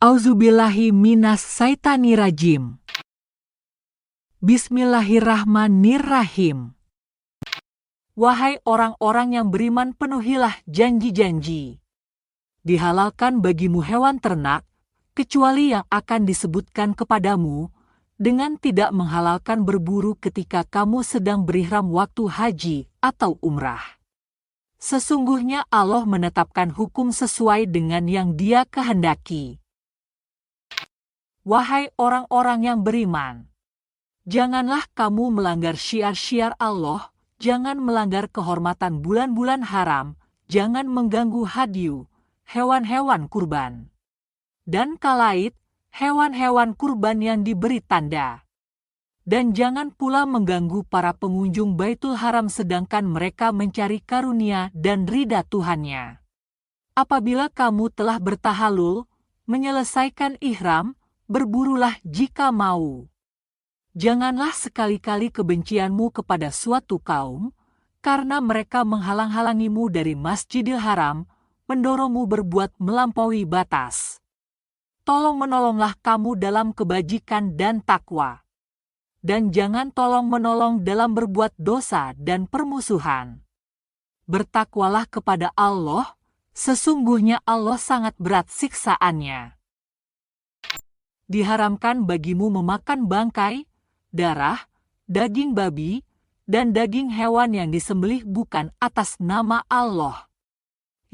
Auzubillahi minas saitanirajim. Bismillahirrahmanirrahim. Wahai orang-orang yang beriman, penuhilah janji-janji. Dihalalkan bagimu hewan ternak, kecuali yang akan disebutkan kepadamu, dengan tidak menghalalkan berburu ketika kamu sedang berihram waktu haji atau umrah. Sesungguhnya Allah menetapkan hukum sesuai dengan yang Dia kehendaki. Wahai orang-orang yang beriman, janganlah kamu melanggar syiar-syiar Allah, jangan melanggar kehormatan bulan-bulan haram, jangan mengganggu hadyu, hewan-hewan kurban, dan kalaid, hewan-hewan kurban yang diberi tanda. Dan jangan pula mengganggu para pengunjung Baitul Haram sedangkan mereka mencari karunia dan ridha Tuhannya. Apabila kamu telah bertahalul, menyelesaikan ihram, berburulah jika mau. Janganlah sekali-kali kebencianmu kepada suatu kaum, karena mereka menghalang-halangimu dari Masjidil Haram, mendorongmu berbuat melampaui batas. Tolong-menolonglah kamu dalam kebajikan dan takwa. Dan jangan tolong-menolong dalam berbuat dosa dan permusuhan. Bertakwalah kepada Allah, sesungguhnya Allah sangat berat siksaannya. Diharamkan bagimu memakan bangkai, darah, daging babi, dan daging hewan yang disembelih bukan atas nama Allah.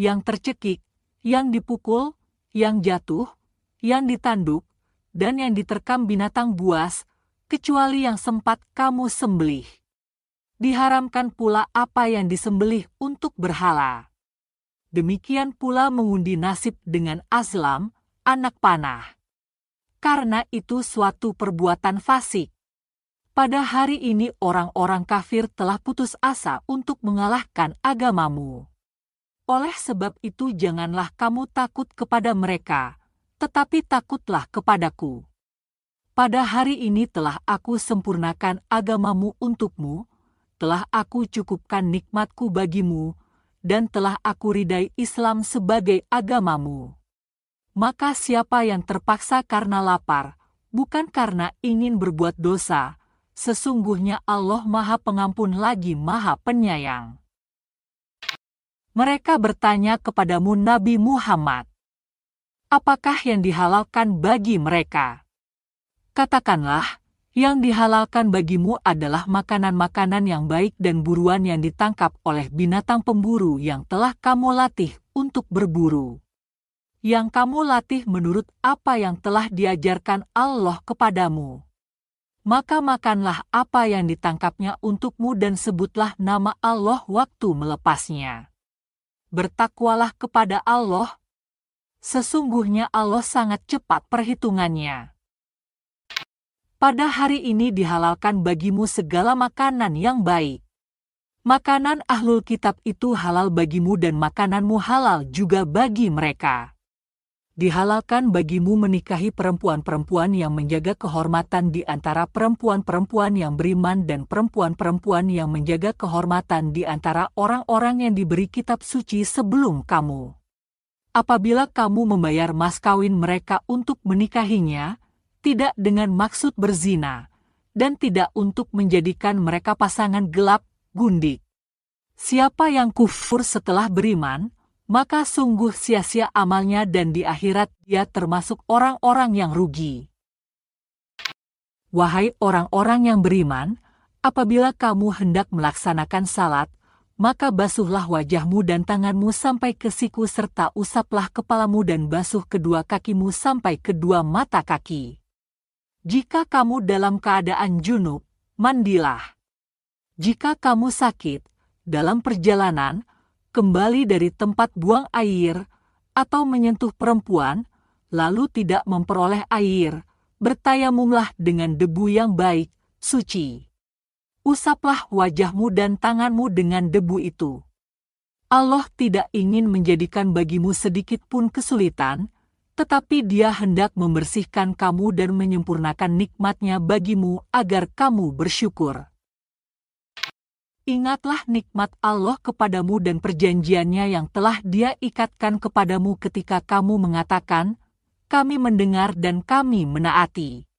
Yang tercekik, yang dipukul, yang jatuh, yang ditanduk, dan yang diterkam binatang buas, kecuali yang sempat kamu sembelih. Diharamkan pula apa yang disembelih untuk berhala. Demikian pula mengundi nasib dengan azlam, anak panah. Karena itu suatu perbuatan fasik. Pada hari ini orang-orang kafir telah putus asa untuk mengalahkan agamamu. Oleh sebab itu janganlah kamu takut kepada mereka, tetapi takutlah kepadaku. Pada hari ini telah aku sempurnakan agamamu untukmu, telah aku cukupkan nikmatku bagimu, dan telah aku ridai Islam sebagai agamamu. Maka siapa yang terpaksa karena lapar, bukan karena ingin berbuat dosa, sesungguhnya Allah Maha Pengampun lagi Maha Penyayang. Mereka bertanya kepadamu Nabi Muhammad, apakah yang dihalalkan bagi mereka? Katakanlah, yang dihalalkan bagimu adalah makanan-makanan yang baik dan buruan yang ditangkap oleh binatang pemburu yang telah kamu latih untuk berburu. Yang kamu latih menurut apa yang telah diajarkan Allah kepadamu. Maka makanlah apa yang ditangkapnya untukmu dan sebutlah nama Allah waktu melepasnya. Bertakwalah kepada Allah. Sesungguhnya Allah sangat cepat perhitungannya. Pada hari ini dihalalkan bagimu segala makanan yang baik. Makanan ahlul kitab itu halal bagimu dan makananmu halal juga bagi mereka. Dihalalkan bagimu menikahi perempuan-perempuan yang menjaga kehormatan di antara perempuan-perempuan yang beriman dan perempuan-perempuan yang menjaga kehormatan di antara orang-orang yang diberi kitab suci sebelum kamu. Apabila kamu membayar mas kawin mereka untuk menikahinya, tidak dengan maksud berzina, dan tidak untuk menjadikan mereka pasangan gelap, gundik. Siapa yang kufur setelah beriman, maka sungguh sia-sia amalnya dan di akhirat dia termasuk orang-orang yang rugi. Wahai orang-orang yang beriman, apabila kamu hendak melaksanakan salat, maka basuhlah wajahmu dan tanganmu sampai ke siku serta usaplah kepalamu dan basuh kedua kakimu sampai kedua mata kaki. Jika kamu dalam keadaan junub, mandilah. Jika kamu sakit, dalam perjalanan, kembali dari tempat buang air, atau menyentuh perempuan, lalu tidak memperoleh air, bertayamumlah dengan debu yang baik, suci. Usaplah wajahmu dan tanganmu dengan debu itu. Allah tidak ingin menjadikan bagimu sedikit pun kesulitan, tetapi Dia hendak membersihkan kamu dan menyempurnakan nikmat-Nya bagimu agar kamu bersyukur. Ingatlah nikmat Allah kepadamu dan perjanjiannya yang telah Dia ikatkan kepadamu ketika kamu mengatakan, kami mendengar dan kami menaati.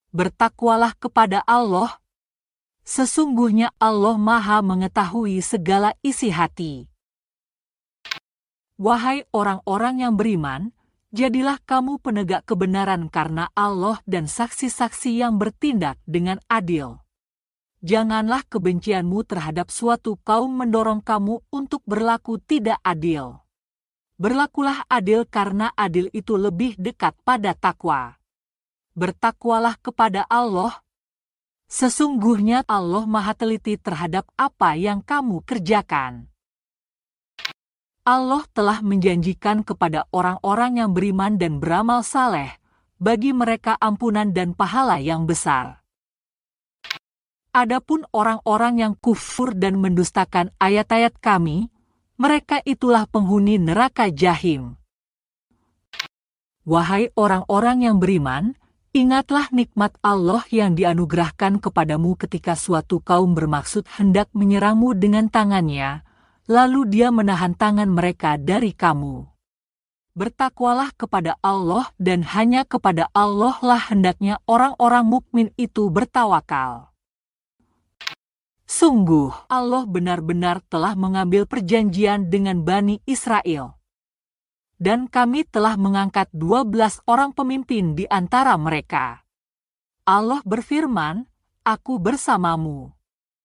Bertakwalah kepada Allah. Sesungguhnya Allah Maha mengetahui segala isi hati. Wahai orang-orang yang beriman, jadilah kamu penegak kebenaran karena Allah dan saksi-saksi yang bertindak dengan adil. Janganlah kebencianmu terhadap suatu kaum mendorong kamu untuk berlaku tidak adil. Berlakulah adil karena adil itu lebih dekat pada takwa. Bertakwalah kepada Allah. Sesungguhnya Allah Maha teliti terhadap apa yang kamu kerjakan. Allah telah menjanjikan kepada orang-orang yang beriman dan beramal saleh, bagi mereka ampunan dan pahala yang besar. Adapun orang-orang yang kufur dan mendustakan ayat-ayat kami, mereka itulah penghuni neraka Jahim. Wahai orang-orang yang beriman, ingatlah nikmat Allah yang dianugerahkan kepadamu ketika suatu kaum bermaksud hendak menyerangmu dengan tangannya, lalu dia menahan tangan mereka dari kamu. Bertakwalah kepada Allah dan hanya kepada Allah lah hendaknya orang-orang mukmin itu bertawakal. Sungguh, Allah benar-benar telah mengambil perjanjian dengan Bani Israel. Dan kami telah mengangkat 12 orang pemimpin di antara mereka. Allah berfirman, Aku bersamamu.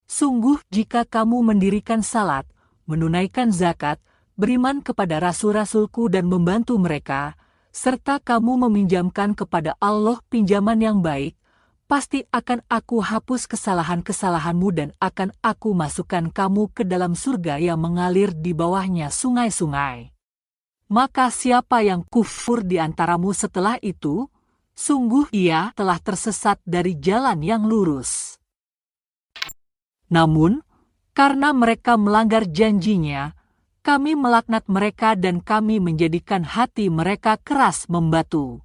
Sungguh jika kamu mendirikan salat, menunaikan zakat, beriman kepada rasul-rasulku dan membantu mereka, serta kamu meminjamkan kepada Allah pinjaman yang baik, pasti akan aku hapus kesalahan-kesalahanmu dan akan aku masukkan kamu ke dalam surga yang mengalir di bawahnya sungai-sungai. Maka siapa yang kufur di antaramu setelah itu, sungguh ia telah tersesat dari jalan yang lurus. Namun, karena mereka melanggar janjinya, kami melaknat mereka dan kami menjadikan hati mereka keras membatu.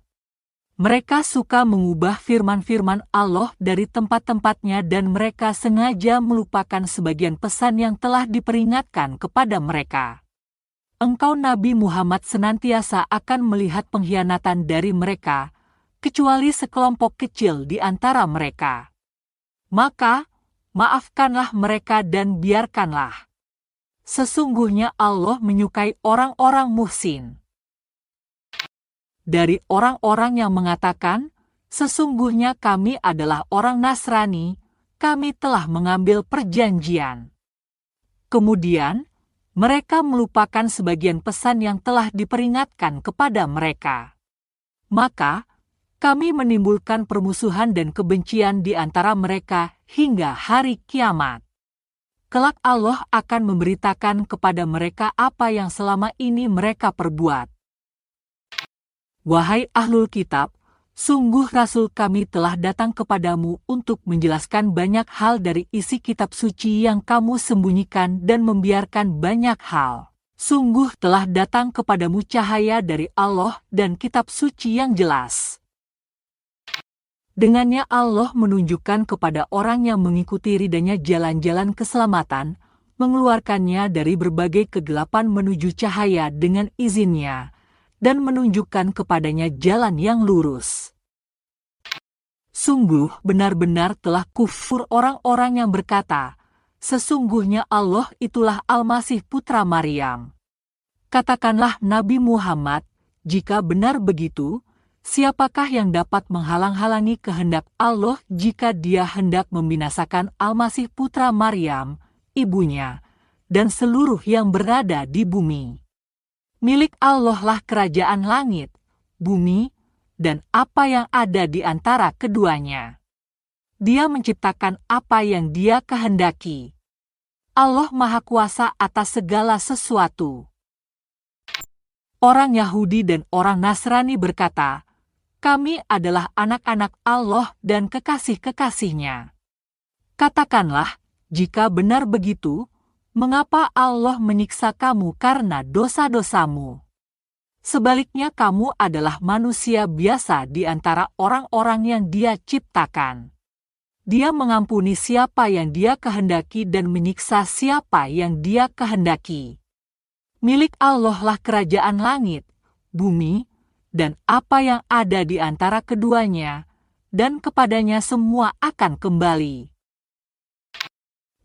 Mereka suka mengubah firman-firman Allah dari tempat-tempatnya dan mereka sengaja melupakan sebagian pesan yang telah diperingatkan kepada mereka. Engkau Nabi Muhammad senantiasa akan melihat pengkhianatan dari mereka, kecuali sekelompok kecil di antara mereka. Maka, maafkanlah mereka dan biarkanlah. Sesungguhnya Allah menyukai orang-orang muhsin. Dari orang-orang yang mengatakan, sesungguhnya kami adalah orang Nasrani, kami telah mengambil perjanjian. Kemudian, mereka melupakan sebagian pesan yang telah diperingatkan kepada mereka. Maka, kami menimbulkan permusuhan dan kebencian di antara mereka hingga hari kiamat. Kelak Allah akan memberitakan kepada mereka apa yang selama ini mereka perbuat. Wahai ahlul kitab, sungguh Rasul kami telah datang kepadamu untuk menjelaskan banyak hal dari isi kitab suci yang kamu sembunyikan dan membiarkan banyak hal. Sungguh telah datang kepadamu cahaya dari Allah dan kitab suci yang jelas. Dengannya Allah menunjukkan kepada orang yang mengikuti ridanya jalan-jalan keselamatan, mengeluarkannya dari berbagai kegelapan menuju cahaya dengan izinnya, dan menunjukkan kepadanya jalan yang lurus. Sungguh benar-benar telah kufur orang-orang yang berkata, sesungguhnya Allah itulah Al-Masih putra Maryam. Katakanlah Nabi Muhammad, jika benar begitu, siapakah yang dapat menghalang-halangi kehendak Allah jika dia hendak membinasakan Al-Masih putra Maryam, ibunya, dan seluruh yang berada di bumi? Milik Allah lah kerajaan langit, bumi, dan apa yang ada di antara keduanya. Dia menciptakan apa yang Dia kehendaki. Allah Maha Kuasa atas segala sesuatu. Orang Yahudi dan orang Nasrani berkata, Kami adalah anak-anak Allah dan kekasih-kekasihnya. Katakanlah, jika benar begitu, mengapa Allah menyiksa kamu karena dosa-dosamu? Sebaliknya kamu adalah manusia biasa di antara orang-orang yang Dia ciptakan. Dia mengampuni siapa yang Dia kehendaki dan menyiksa siapa yang Dia kehendaki. Milik Allah lah kerajaan langit, bumi, dan apa yang ada di antara keduanya, dan kepadanya semua akan kembali.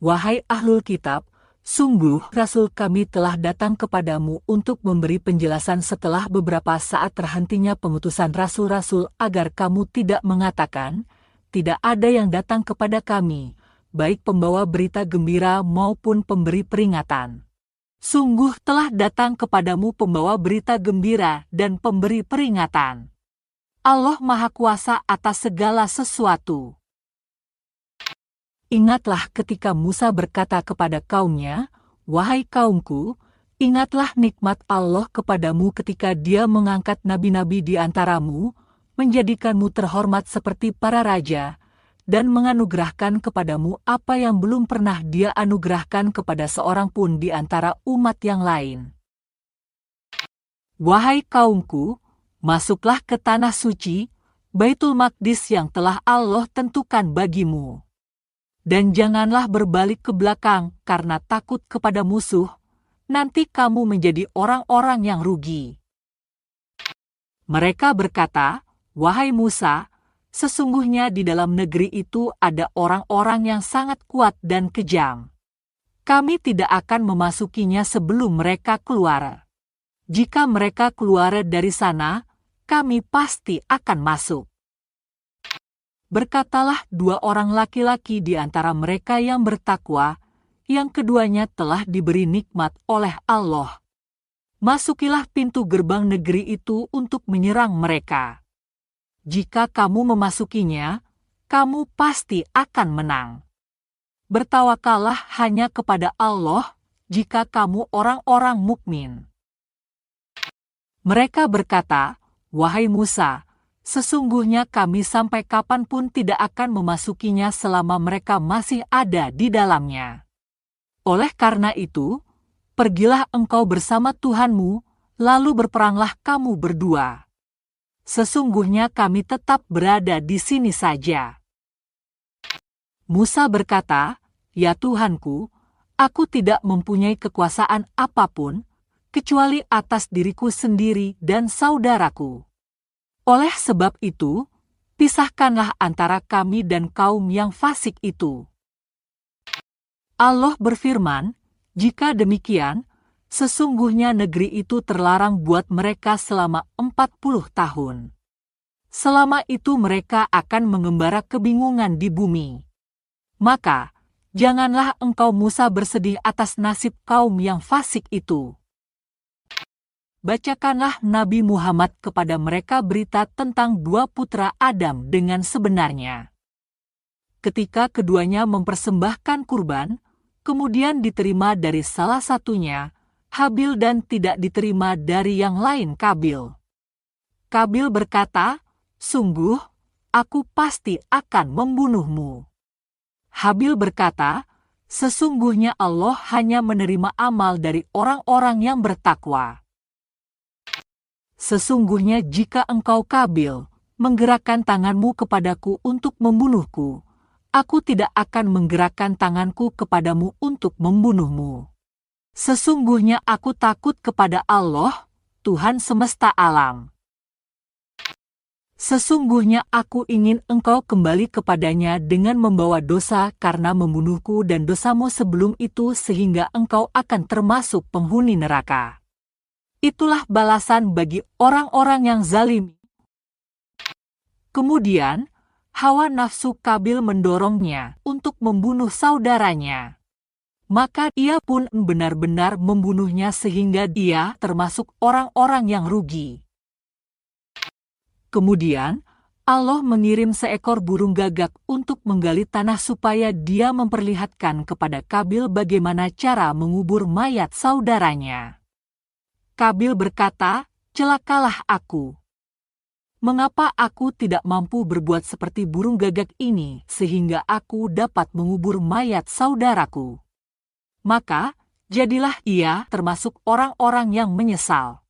Wahai ahlul kitab, sungguh Rasul kami telah datang kepadamu untuk memberi penjelasan setelah beberapa saat terhentinya pengutusan rasul-rasul agar kamu tidak mengatakan, tidak ada yang datang kepada kami, baik pembawa berita gembira maupun pemberi peringatan. Sungguh telah datang kepadamu pembawa berita gembira dan pemberi peringatan. Allah Maha Kuasa atas segala sesuatu. Ingatlah ketika Musa berkata kepada kaumnya, "Wahai kaumku, ingatlah nikmat Allah kepadamu ketika Dia mengangkat nabi-nabi di antaramu, menjadikanmu terhormat seperti para raja, dan menganugerahkan kepadamu apa yang belum pernah Dia anugerahkan kepada seorang pun di antara umat yang lain. Wahai kaumku, masuklah ke tanah suci, Baitul Maqdis yang telah Allah tentukan bagimu. Dan janganlah berbalik ke belakang karena takut kepada musuh, nanti kamu menjadi orang-orang yang rugi." Mereka berkata, "Wahai Musa, sesungguhnya di dalam negeri itu ada orang-orang yang sangat kuat dan kejam. Kami tidak akan memasukinya sebelum mereka keluar. Jika mereka keluar dari sana, kami pasti akan masuk." Berkatalah dua orang laki-laki di antara mereka yang bertakwa, yang keduanya telah diberi nikmat oleh Allah. "Masukilah pintu gerbang negeri itu untuk menyerang mereka. Jika kamu memasukinya, kamu pasti akan menang. Bertawakallah hanya kepada Allah jika kamu orang-orang mukmin." Mereka berkata, "Wahai Musa, sesungguhnya kami sampai kapanpun tidak akan memasukinya selama mereka masih ada di dalamnya. Oleh karena itu, pergilah engkau bersama Tuhanmu, lalu berperanglah kamu berdua. Sesungguhnya kami tetap berada di sini saja." Musa berkata, "Ya Tuhanku, aku tidak mempunyai kekuasaan apapun, kecuali atas diriku sendiri dan saudaraku. Oleh sebab itu, pisahkanlah antara kami dan kaum yang fasik itu." Allah berfirman, "Jika demikian, sesungguhnya negeri itu terlarang buat mereka selama 40 tahun. Selama itu mereka akan mengembara kebingungan di bumi. Maka, janganlah engkau Musa bersedih atas nasib kaum yang fasik itu. Bacakanlah Nabi Muhammad kepada mereka berita tentang dua putra Adam dengan sebenarnya. Ketika keduanya mempersembahkan kurban, kemudian diterima dari salah satunya, Habil, dan tidak diterima dari yang lain, Kabil. Kabil berkata, "Sungguh, aku pasti akan membunuhmu." Habil berkata, "Sesungguhnya Allah hanya menerima amal dari orang-orang yang bertakwa. Sesungguhnya jika engkau Kabil menggerakkan tanganmu kepadaku untuk membunuhku, aku tidak akan menggerakkan tanganku kepadamu untuk membunuhmu. Sesungguhnya aku takut kepada Allah, Tuhan semesta alam. Sesungguhnya aku ingin engkau kembali kepadanya dengan membawa dosa karena membunuhku dan dosamu sebelum itu sehingga engkau akan termasuk penghuni neraka. Itulah balasan bagi orang-orang yang zalim." Kemudian, hawa nafsu Kabil mendorongnya untuk membunuh saudaranya. Maka ia pun benar-benar membunuhnya sehingga dia termasuk orang-orang yang rugi. Kemudian, Allah mengirim seekor burung gagak untuk menggali tanah supaya dia memperlihatkan kepada Kabil bagaimana cara mengubur mayat saudaranya. Kabil berkata, "Celakalah aku. Mengapa aku tidak mampu berbuat seperti burung gagak ini sehingga aku dapat mengubur mayat saudaraku?" Maka, jadilah ia termasuk orang-orang yang menyesal.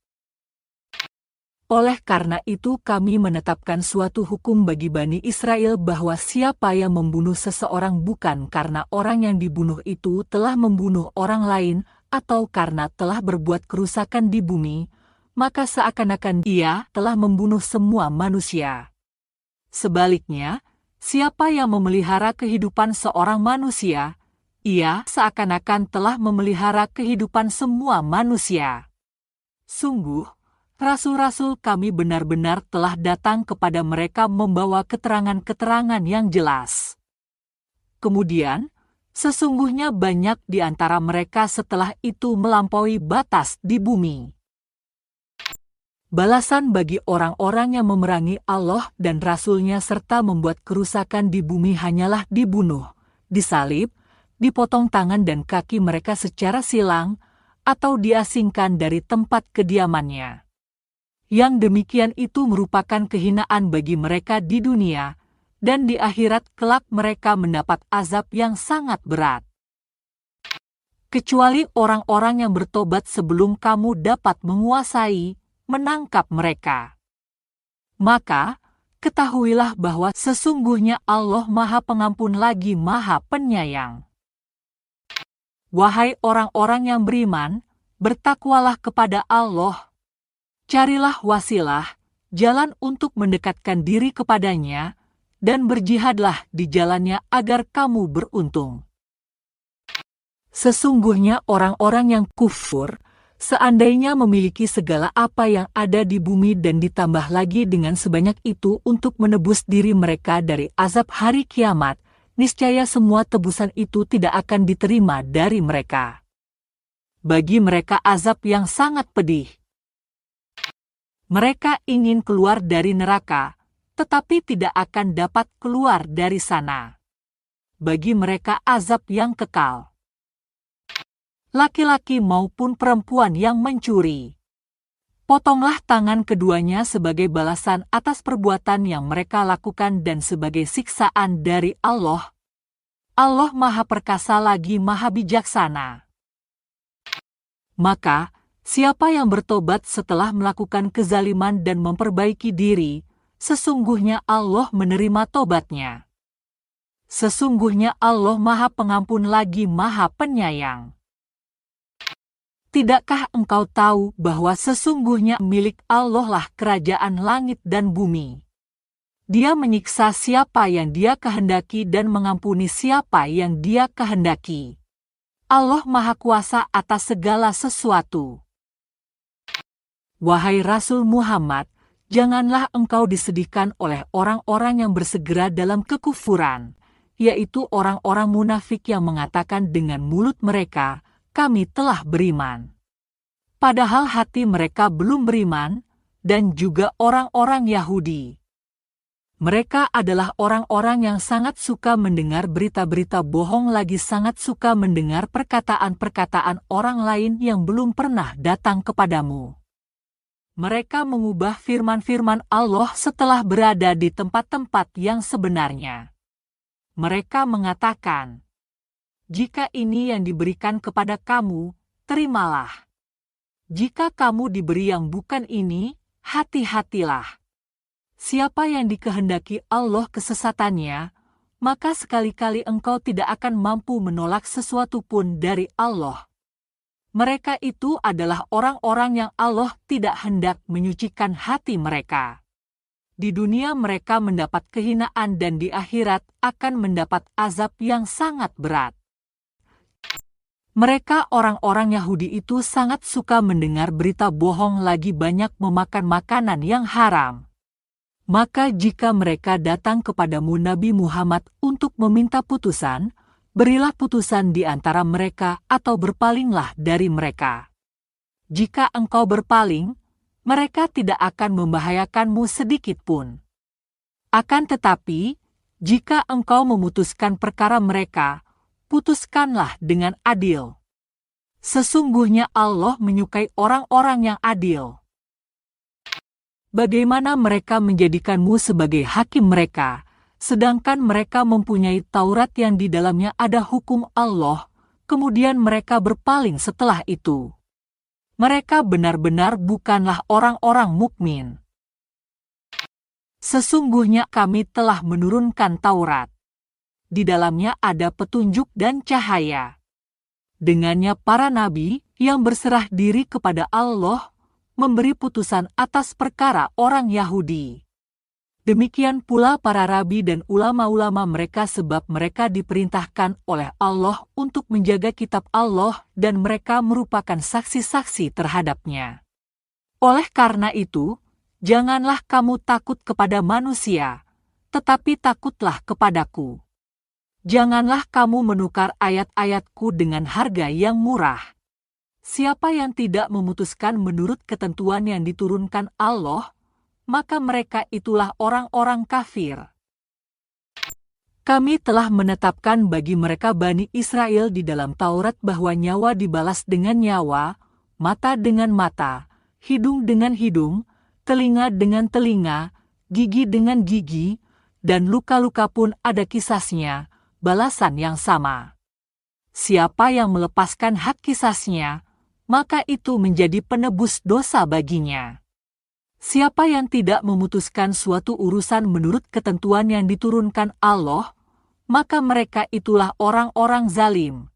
Oleh karena itu kami menetapkan suatu hukum bagi Bani Israel bahwa siapa yang membunuh seseorang bukan karena orang yang dibunuh itu telah membunuh orang lain atau karena telah berbuat kerusakan di bumi, maka seakan-akan ia telah membunuh semua manusia. Sebaliknya, siapa yang memelihara kehidupan seorang manusia, ia seakan-akan telah memelihara kehidupan semua manusia. Sungguh, rasul-rasul kami benar-benar telah datang kepada mereka membawa keterangan-keterangan yang jelas. Kemudian, sesungguhnya banyak di antara mereka setelah itu melampaui batas di bumi. Balasan bagi orang-orang yang memerangi Allah dan Rasul-Nya serta membuat kerusakan di bumi hanyalah dibunuh, disalib, dipotong tangan dan kaki mereka secara silang, atau diasingkan dari tempat kediamannya. Yang demikian itu merupakan kehinaan bagi mereka di dunia, dan di akhirat kelak mereka mendapat azab yang sangat berat. Kecuali orang-orang yang bertobat sebelum kamu dapat menguasai, menangkap mereka. Maka, ketahuilah bahwa sesungguhnya Allah Maha Pengampun lagi Maha Penyayang. Wahai orang-orang yang beriman, bertakwalah kepada Allah. Carilah wasilah, jalan untuk mendekatkan diri kepadanya, dan berjihadlah di jalannya agar kamu beruntung. Sesungguhnya orang-orang yang kufur, seandainya memiliki segala apa yang ada di bumi dan ditambah lagi dengan sebanyak itu untuk menebus diri mereka dari azab hari kiamat, niscaya semua tebusan itu tidak akan diterima dari mereka. Bagi mereka azab yang sangat pedih. Mereka ingin keluar dari neraka, tetapi tidak akan dapat keluar dari sana. Bagi mereka azab yang kekal. Laki-laki maupun perempuan yang mencuri. Potonglah tangan keduanya sebagai balasan atas perbuatan yang mereka lakukan dan sebagai siksaan dari Allah. Allah Maha Perkasa lagi Maha Bijaksana. Maka, siapa yang bertobat setelah melakukan kezaliman dan memperbaiki diri, sesungguhnya Allah menerima tobatnya. Sesungguhnya Allah Maha Pengampun lagi Maha Penyayang. Tidakkah engkau tahu bahwa sesungguhnya milik Allah lah kerajaan langit dan bumi? Dia menyiksa siapa yang Dia kehendaki dan mengampuni siapa yang Dia kehendaki. Allah Maha Kuasa atas segala sesuatu. Wahai Rasul Muhammad, janganlah engkau disedihkan oleh orang-orang yang bersegera dalam kekufuran, yaitu orang-orang munafik yang mengatakan dengan mulut mereka, kami telah beriman. Padahal hati mereka belum beriman, dan juga orang-orang Yahudi. Mereka adalah orang-orang yang sangat suka mendengar berita-berita bohong lagi sangat suka mendengar perkataan-perkataan orang lain yang belum pernah datang kepadamu. Mereka mengubah firman-firman Allah setelah berada di tempat-tempat yang sebenarnya. Mereka mengatakan, jika ini yang diberikan kepada kamu, terimalah. Jika kamu diberi yang bukan ini, hati-hatilah. Siapa yang dikehendaki Allah kesesatannya, maka sekali-kali engkau tidak akan mampu menolak sesuatu pun dari Allah. Mereka itu adalah orang-orang yang Allah tidak hendak menyucikan hati mereka. Di dunia mereka mendapat kehinaan dan di akhirat akan mendapat azab yang sangat berat. Mereka orang-orang Yahudi itu sangat suka mendengar berita bohong lagi banyak memakan makanan yang haram. Maka jika mereka datang kepadamu Nabi Muhammad untuk meminta putusan, berilah putusan di antara mereka atau berpalinglah dari mereka. Jika engkau berpaling, mereka tidak akan membahayakanmu sedikit pun. Akan tetapi, jika engkau memutuskan perkara mereka, putuskanlah dengan adil. Sesungguhnya Allah menyukai orang-orang yang adil. Bagaimana mereka menjadikanmu sebagai hakim mereka, sedangkan mereka mempunyai Taurat yang di dalamnya ada hukum Allah, kemudian mereka berpaling setelah itu. Mereka benar-benar bukanlah orang-orang mukmin. Sesungguhnya kami telah menurunkan Taurat. Di dalamnya ada petunjuk dan cahaya. Dengannya para nabi yang berserah diri kepada Allah memberi putusan atas perkara orang Yahudi. Demikian pula para rabi dan ulama-ulama mereka sebab mereka diperintahkan oleh Allah untuk menjaga kitab Allah dan mereka merupakan saksi-saksi terhadapnya. Oleh karena itu, janganlah kamu takut kepada manusia, tetapi takutlah kepadaku. Janganlah kamu menukar ayat-ayatku dengan harga yang murah. Siapa yang tidak memutuskan menurut ketentuan yang diturunkan Allah, maka mereka itulah orang-orang kafir. Kami telah menetapkan bagi mereka Bani Israel di dalam Taurat bahwa nyawa dibalas dengan nyawa, mata dengan mata, hidung dengan hidung, telinga dengan telinga, gigi dengan gigi, dan luka-luka pun ada kisasnya, balasan yang sama. Siapa yang melepaskan hak kisasnya, maka itu menjadi penebus dosa baginya. Siapa yang tidak memutuskan suatu urusan menurut ketentuan yang diturunkan Allah, maka mereka itulah orang-orang zalim.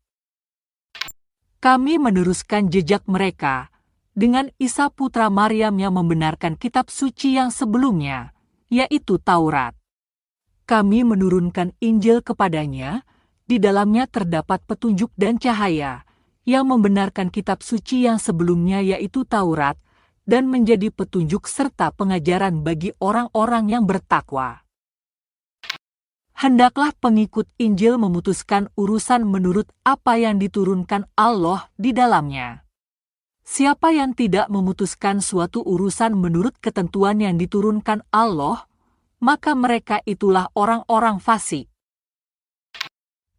Kami meneruskan jejak mereka dengan Isa putra Maryam yang membenarkan kitab suci yang sebelumnya, yaitu Taurat. Kami menurunkan Injil kepadanya, di dalamnya terdapat petunjuk dan cahaya, yang membenarkan kitab suci yang sebelumnya yaitu Taurat, dan menjadi petunjuk serta pengajaran bagi orang-orang yang bertakwa. Hendaklah pengikut Injil memutuskan urusan menurut apa yang diturunkan Allah di dalamnya. Siapa yang tidak memutuskan suatu urusan menurut ketentuan yang diturunkan Allah, maka mereka itulah orang-orang fasik.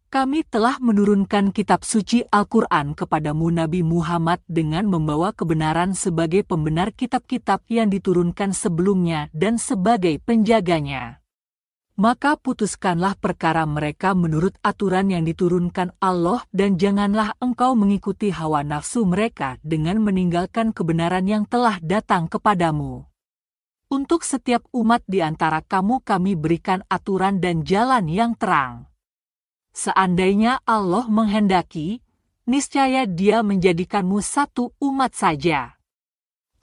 Kami telah menurunkan kitab suci Al-Quran kepadamu Nabi Muhammad dengan membawa kebenaran sebagai pembenar kitab-kitab yang diturunkan sebelumnya dan sebagai penjaganya. Maka putuskanlah perkara mereka menurut aturan yang diturunkan Allah dan janganlah engkau mengikuti hawa nafsu mereka dengan meninggalkan kebenaran yang telah datang kepadamu. Untuk setiap umat di antara kamu kami berikan aturan dan jalan yang terang. Seandainya Allah menghendaki, niscaya Dia menjadikanmu satu umat saja.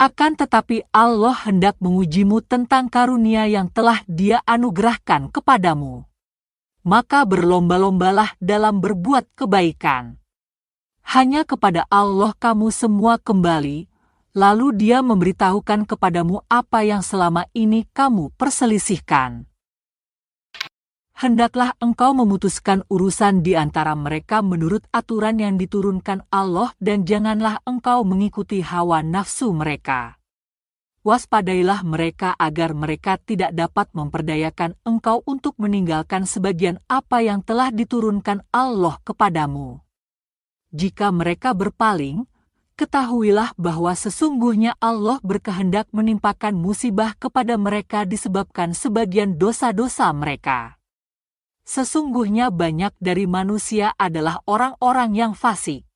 Akan tetapi Allah hendak mengujimu tentang karunia yang telah Dia anugerahkan kepadamu. Maka berlomba-lombalah dalam berbuat kebaikan. Hanya kepada Allah kamu semua kembali, lalu Dia memberitahukan kepadamu apa yang selama ini kamu perselisihkan. Hendaklah engkau memutuskan urusan di antara mereka menurut aturan yang diturunkan Allah dan janganlah engkau mengikuti hawa nafsu mereka. Waspadailah mereka agar mereka tidak dapat memperdayakan engkau untuk meninggalkan sebagian apa yang telah diturunkan Allah kepadamu. Jika mereka berpaling, ketahuilah bahwa sesungguhnya Allah berkehendak menimpakan musibah kepada mereka disebabkan sebagian dosa-dosa mereka. Sesungguhnya banyak dari manusia adalah orang-orang yang fasik.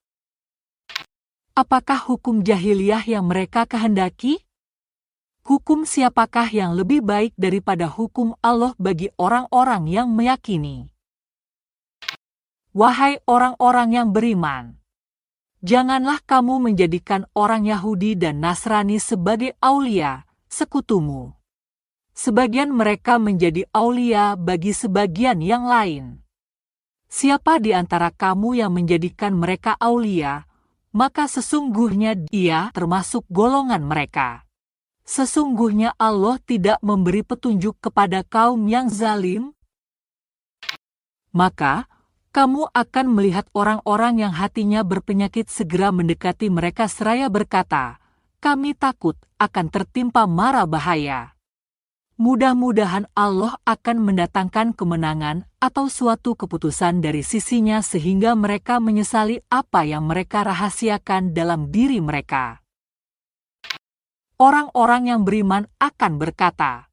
Apakah hukum jahiliyah yang mereka kehendaki? Hukum siapakah yang lebih baik daripada hukum Allah bagi orang-orang yang meyakini? Wahai orang-orang yang beriman, janganlah kamu menjadikan orang Yahudi dan Nasrani sebagai aulia, sekutumu. Sebagian mereka menjadi aulia bagi sebagian yang lain. Siapa di antara kamu yang menjadikan mereka aulia, maka sesungguhnya dia termasuk golongan mereka. Sesungguhnya Allah tidak memberi petunjuk kepada kaum yang zalim. Maka, kamu akan melihat orang-orang yang hatinya berpenyakit segera mendekati mereka seraya berkata, kami takut akan tertimpa mara bahaya. Mudah-mudahan Allah akan mendatangkan kemenangan atau suatu keputusan dari sisinya sehingga mereka menyesali apa yang mereka rahasiakan dalam diri mereka. Orang-orang yang beriman akan berkata,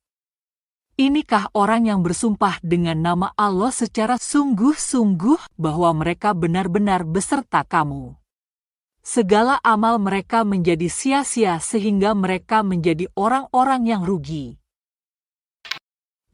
inikah orang yang bersumpah dengan nama Allah secara sungguh-sungguh bahwa mereka benar-benar beserta kamu. Segala amal mereka menjadi sia-sia sehingga mereka menjadi orang-orang yang rugi.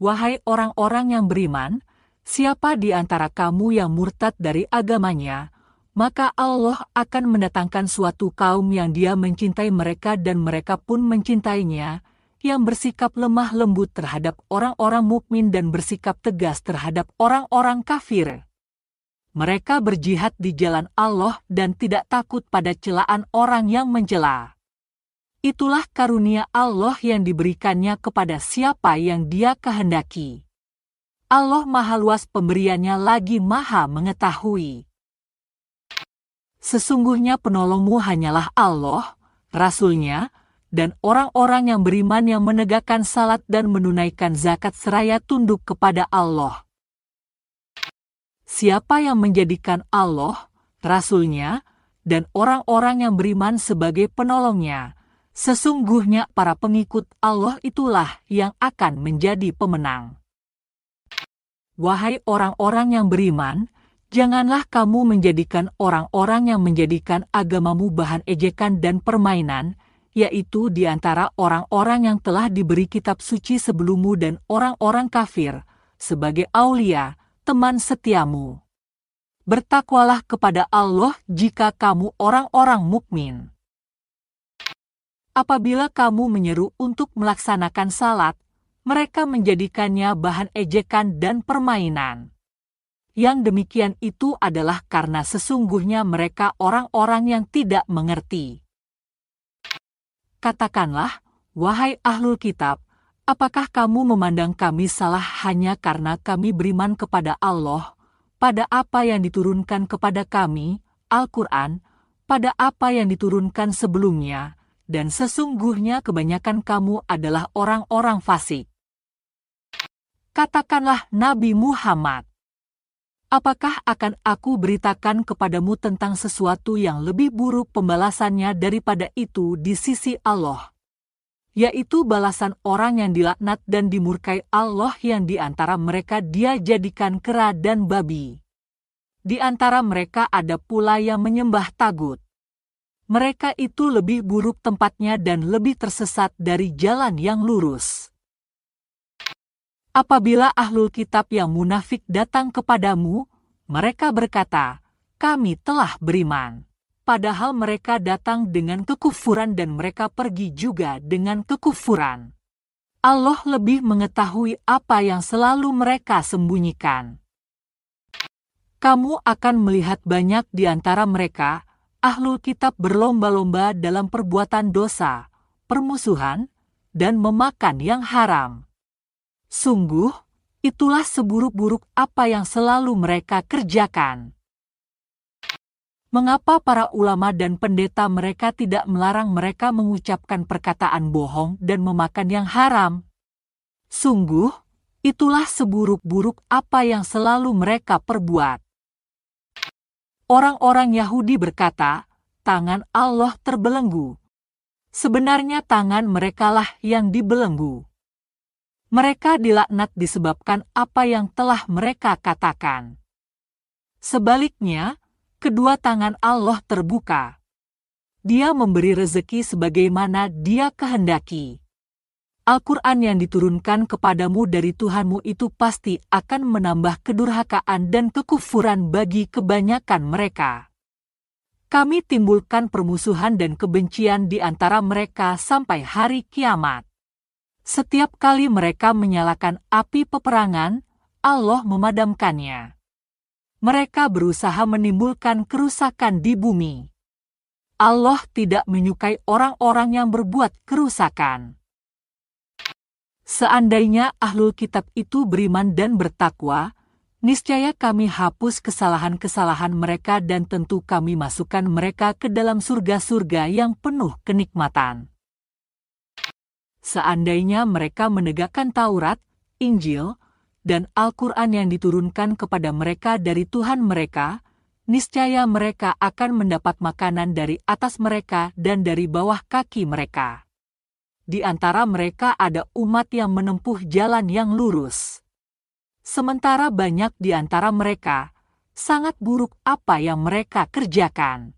Wahai orang-orang yang beriman, siapa di antara kamu yang murtad dari agamanya, maka Allah akan mendatangkan suatu kaum yang Dia mencintai mereka dan mereka pun mencintainya, yang bersikap lemah lembut terhadap orang-orang mukmin dan bersikap tegas terhadap orang-orang kafir. Mereka berjihad di jalan Allah dan tidak takut pada celaan orang yang mencela. Itulah karunia Allah yang diberikannya kepada siapa yang Dia kehendaki. Allah Maha Luas pemberiannya lagi Maha mengetahui. Sesungguhnya penolongmu hanyalah Allah, Rasul-Nya, dan orang-orang yang beriman yang menegakkan salat dan menunaikan zakat seraya tunduk kepada Allah. Siapa yang menjadikan Allah, Rasul-Nya, dan orang-orang yang beriman sebagai penolongnya, sesungguhnya para pengikut Allah itulah yang akan menjadi pemenang. Wahai orang-orang yang beriman, janganlah kamu menjadikan orang-orang yang menjadikan agamamu bahan ejekan dan permainan, yaitu di antara orang-orang yang telah diberi kitab suci sebelummu dan orang-orang kafir, sebagai aulia, teman setiamu. Bertakwalah kepada Allah jika kamu orang-orang mukmin. Apabila kamu menyeru untuk melaksanakan salat, mereka menjadikannya bahan ejekan dan permainan. Yang demikian itu adalah karena sesungguhnya mereka orang-orang yang tidak mengerti. Katakanlah, wahai ahlul kitab, apakah kamu memandang kami salah hanya karena kami beriman kepada Allah, pada apa yang diturunkan kepada kami, Al-Quran, pada apa yang diturunkan sebelumnya, dan sesungguhnya kebanyakan kamu adalah orang-orang fasik. Katakanlah Nabi Muhammad, apakah akan aku beritakan kepadamu tentang sesuatu yang lebih buruk pembalasannya daripada itu di sisi Allah? Yaitu balasan orang yang dilaknat dan dimurkai Allah yang di antara mereka Dia jadikan kera dan babi. Di antara mereka ada pula yang menyembah tagut. Mereka itu lebih buruk tempatnya dan lebih tersesat dari jalan yang lurus. Apabila ahlul kitab yang munafik datang kepadamu, mereka berkata, kami telah beriman. Padahal mereka datang dengan kekufuran dan mereka pergi juga dengan kekufuran. Allah lebih mengetahui apa yang selalu mereka sembunyikan. Kamu akan melihat banyak di antara mereka, ahlul kitab berlomba-lomba dalam perbuatan dosa, permusuhan, dan memakan yang haram. Sungguh, itulah seburuk-buruk apa yang selalu mereka kerjakan. Mengapa para ulama dan pendeta mereka tidak melarang mereka mengucapkan perkataan bohong dan memakan yang haram? Sungguh, itulah seburuk-buruk apa yang selalu mereka perbuat. Orang-orang Yahudi berkata, tangan Allah terbelenggu. Sebenarnya tangan merekalah yang dibelenggu. Mereka dilaknat disebabkan apa yang telah mereka katakan. Sebaliknya, kedua tangan Allah terbuka. Dia memberi rezeki sebagaimana Dia kehendaki. Al-Quran yang diturunkan kepadamu dari Tuhanmu itu pasti akan menambah kedurhakaan dan kekufuran bagi kebanyakan mereka. Kami timbulkan permusuhan dan kebencian di antara mereka sampai hari kiamat. Setiap kali mereka menyalakan api peperangan, Allah memadamkannya. Mereka berusaha menimbulkan kerusakan di bumi. Allah tidak menyukai orang-orang yang berbuat kerusakan. Seandainya ahlul kitab itu beriman dan bertakwa, niscaya kami hapus kesalahan-kesalahan mereka dan tentu kami masukkan mereka ke dalam surga-surga yang penuh kenikmatan. Seandainya mereka menegakkan Taurat, Injil, dan Al-Quran yang diturunkan kepada mereka dari Tuhan mereka, niscaya mereka akan mendapat makanan dari atas mereka dan dari bawah kaki mereka. Di antara mereka ada umat yang menempuh jalan yang lurus. Sementara banyak di antara mereka, sangat buruk apa yang mereka kerjakan.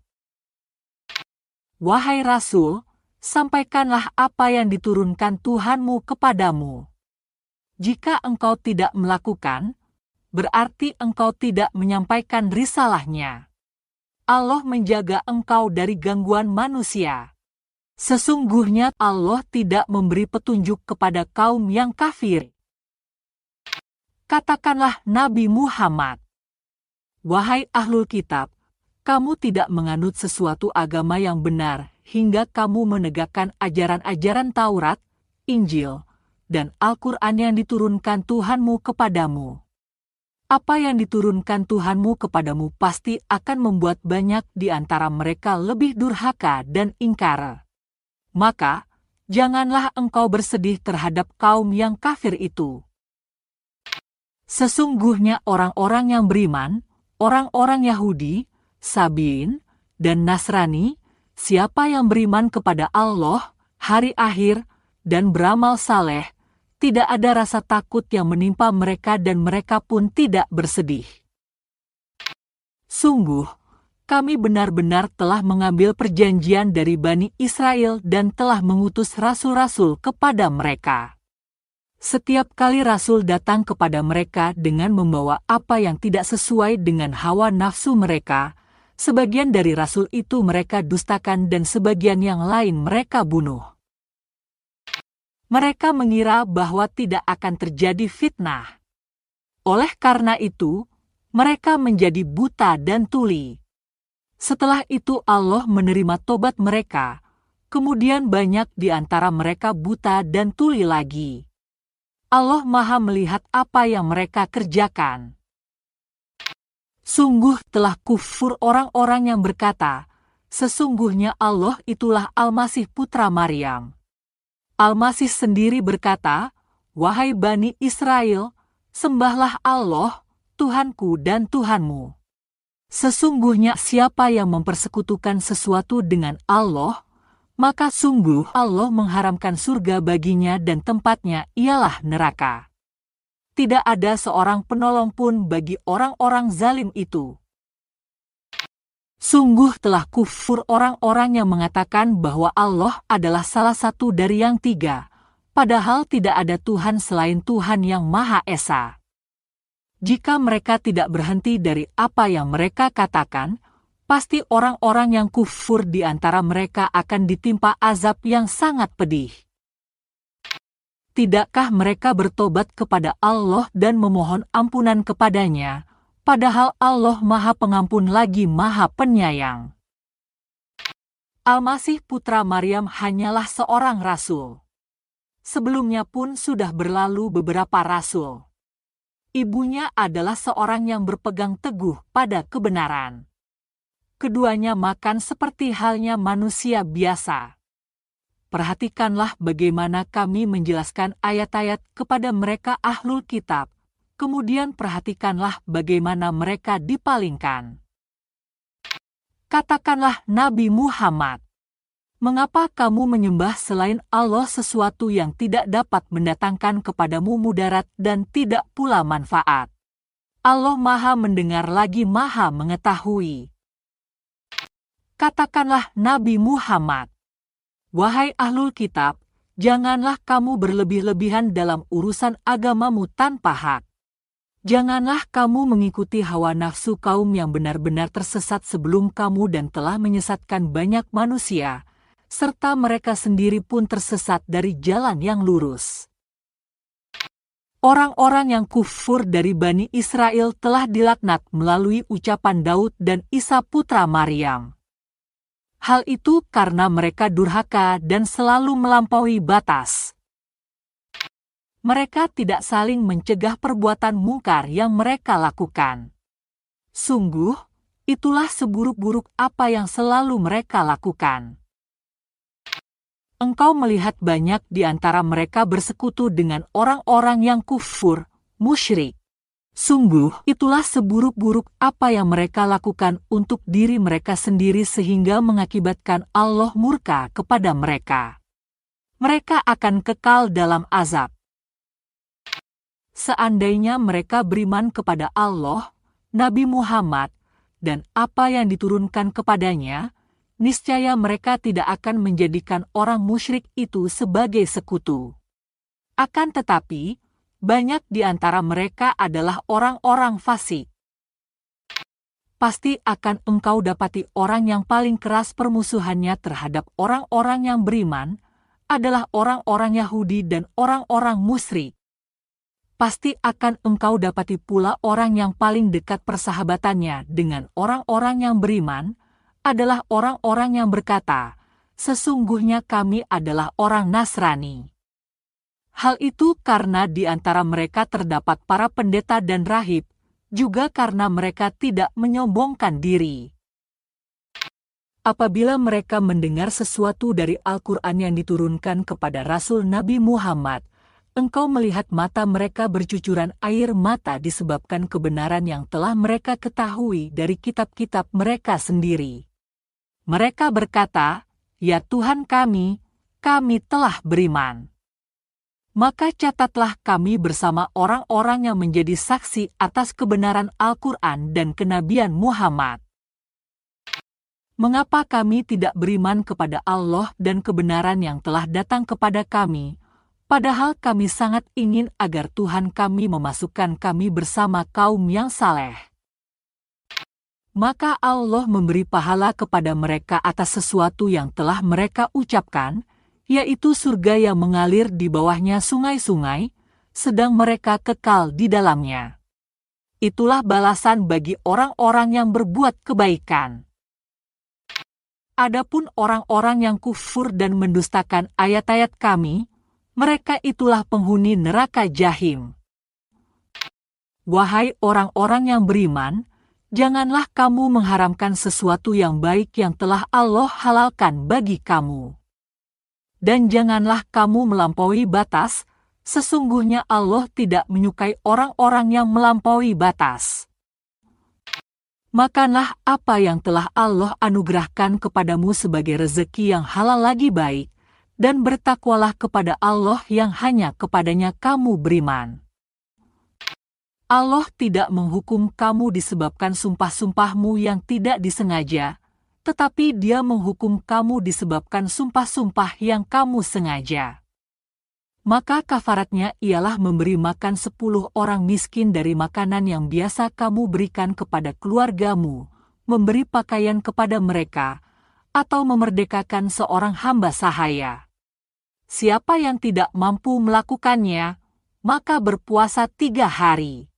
Wahai Rasul, sampaikanlah apa yang diturunkan Tuhanmu kepadamu. Jika engkau tidak melakukan, berarti engkau tidak menyampaikan risalahnya. Allah menjaga engkau dari gangguan manusia. Sesungguhnya Allah tidak memberi petunjuk kepada kaum yang kafir. Katakanlah Nabi Muhammad, wahai ahlul kitab, kamu tidak menganut sesuatu agama yang benar hingga kamu menegakkan ajaran-ajaran Taurat, Injil, dan Al-Quran yang diturunkan Tuhanmu kepadamu. Apa yang diturunkan Tuhanmu kepadamu pasti akan membuat banyak di antara mereka lebih durhaka dan ingkar. Maka, janganlah engkau bersedih terhadap kaum yang kafir itu. Sesungguhnya orang-orang yang beriman, orang-orang Yahudi, Sabiin, dan Nasrani, siapa yang beriman kepada Allah, hari akhir, dan beramal saleh, tidak ada rasa takut yang menimpa mereka dan mereka pun tidak bersedih. Sungguh, kami benar-benar telah mengambil perjanjian dari Bani Israel dan telah mengutus rasul-rasul kepada mereka. Setiap kali rasul datang kepada mereka dengan membawa apa yang tidak sesuai dengan hawa nafsu mereka, sebagian dari rasul itu mereka dustakan dan sebagian yang lain mereka bunuh. Mereka mengira bahwa tidak akan terjadi fitnah. Oleh karena itu, mereka menjadi buta dan tuli. Setelah itu Allah menerima tobat mereka, kemudian banyak di antara mereka buta dan tuli lagi. Allah Maha melihat apa yang mereka kerjakan. Sungguh telah kufur orang-orang yang berkata, sesungguhnya Allah itulah Al-Masih putra Maryam. Al-Masih sendiri berkata, wahai Bani Israel, sembahlah Allah, Tuhanku dan Tuhanmu. Sesungguhnya siapa yang mempersekutukan sesuatu dengan Allah, maka sungguh Allah mengharamkan surga baginya dan tempatnya ialah neraka. Tidak ada seorang penolong pun bagi orang-orang zalim itu. Sungguh telah kufur orang-orang yang mengatakan bahwa Allah adalah salah satu dari yang tiga, padahal tidak ada Tuhan selain Tuhan yang Maha Esa. Jika mereka tidak berhenti dari apa yang mereka katakan, pasti orang-orang yang kufur di antara mereka akan ditimpa azab yang sangat pedih. Tidakkah mereka bertobat kepada Allah dan memohon ampunan kepadanya, padahal Allah Maha Pengampun lagi Maha Penyayang. Al-Masih putra Maryam hanyalah seorang rasul. Sebelumnya pun sudah berlalu beberapa rasul. Ibunya adalah seorang yang berpegang teguh pada kebenaran. Keduanya makan seperti halnya manusia biasa. Perhatikanlah bagaimana kami menjelaskan ayat-ayat kepada mereka ahlul kitab, kemudian perhatikanlah bagaimana mereka dipalingkan. Katakanlah Nabi Muhammad, mengapa kamu menyembah selain Allah sesuatu yang tidak dapat mendatangkan kepadamu mudarat dan tidak pula manfaat? Allah Maha mendengar lagi Maha mengetahui. Katakanlah Nabi Muhammad, wahai ahlul kitab, janganlah kamu berlebih-lebihan dalam urusan agamamu tanpa hak. Janganlah kamu mengikuti hawa nafsu kaum yang benar-benar tersesat sebelum kamu dan telah menyesatkan banyak manusia, serta mereka sendiri pun tersesat dari jalan yang lurus. Orang-orang yang kufur dari Bani Israel telah dilaknat melalui ucapan Daud dan Isa putra Maryam. Hal itu karena mereka durhaka dan selalu melampaui batas. Mereka tidak saling mencegah perbuatan mungkar yang mereka lakukan. Sungguh, itulah seburuk-buruk apa yang selalu mereka lakukan. Engkau melihat banyak di antara mereka bersekutu dengan orang-orang yang kufur, musyrik. Sungguh, itulah seburuk-buruk apa yang mereka lakukan untuk diri mereka sendiri sehingga mengakibatkan Allah murka kepada mereka. Mereka akan kekal dalam azab. Seandainya mereka beriman kepada Allah, Nabi Muhammad, dan apa yang diturunkan kepadanya, niscaya mereka tidak akan menjadikan orang musyrik itu sebagai sekutu. Akan tetapi, banyak di antara mereka adalah orang-orang fasik. pasti akan engkau dapati orang yang paling keras permusuhannya terhadap orang-orang yang beriman adalah orang-orang Yahudi dan orang-orang musyrik. Pasti akan engkau dapati pula orang yang paling dekat persahabatannya dengan orang-orang yang beriman adalah orang-orang yang berkata, "Sesungguhnya kami adalah orang Nasrani." Hal itu karena di antara mereka terdapat para pendeta dan rahib, juga karena mereka tidak menyombongkan diri. Apabila mereka mendengar sesuatu dari Al-Quran yang diturunkan kepada Rasul Nabi Muhammad, engkau melihat mata mereka bercucuran air mata disebabkan kebenaran yang telah mereka ketahui dari kitab-kitab mereka sendiri. Mereka berkata, "Ya Tuhan kami telah beriman." Maka catatlah kami bersama orang-orang yang menjadi saksi atas kebenaran Al-Quran dan kenabian Muhammad. Mengapa kami tidak beriman kepada Allah dan kebenaran yang telah datang kepada kami, padahal kami sangat ingin agar Tuhan kami memasukkan kami bersama kaum yang saleh? Maka Allah memberi pahala kepada mereka atas sesuatu yang telah mereka ucapkan, yaitu surga yang mengalir di bawahnya sungai-sungai, sedang mereka kekal di dalamnya. Itulah balasan bagi orang-orang yang berbuat kebaikan. Adapun orang-orang yang kufur dan mendustakan ayat-ayat kami, mereka itulah penghuni neraka Jahim. Wahai orang-orang yang beriman, janganlah kamu mengharamkan sesuatu yang baik yang telah Allah halalkan bagi kamu. Dan janganlah kamu melampaui batas, sesungguhnya Allah tidak menyukai orang-orang yang melampaui batas. Makanlah apa yang telah Allah anugerahkan kepadamu sebagai rezeki yang halal lagi baik, dan bertakwalah kepada Allah yang hanya kepadanya kamu beriman. Allah tidak menghukum kamu disebabkan sumpah-sumpahmu yang tidak disengaja, tetapi Dia menghukum kamu disebabkan sumpah-sumpah yang kamu sengaja. Maka kafaratnya ialah memberi makan 10 orang miskin dari makanan yang biasa kamu berikan kepada keluargamu, memberi pakaian kepada mereka, atau memerdekakan seorang hamba sahaya. Siapa yang tidak mampu melakukannya, maka berpuasa 3 hari.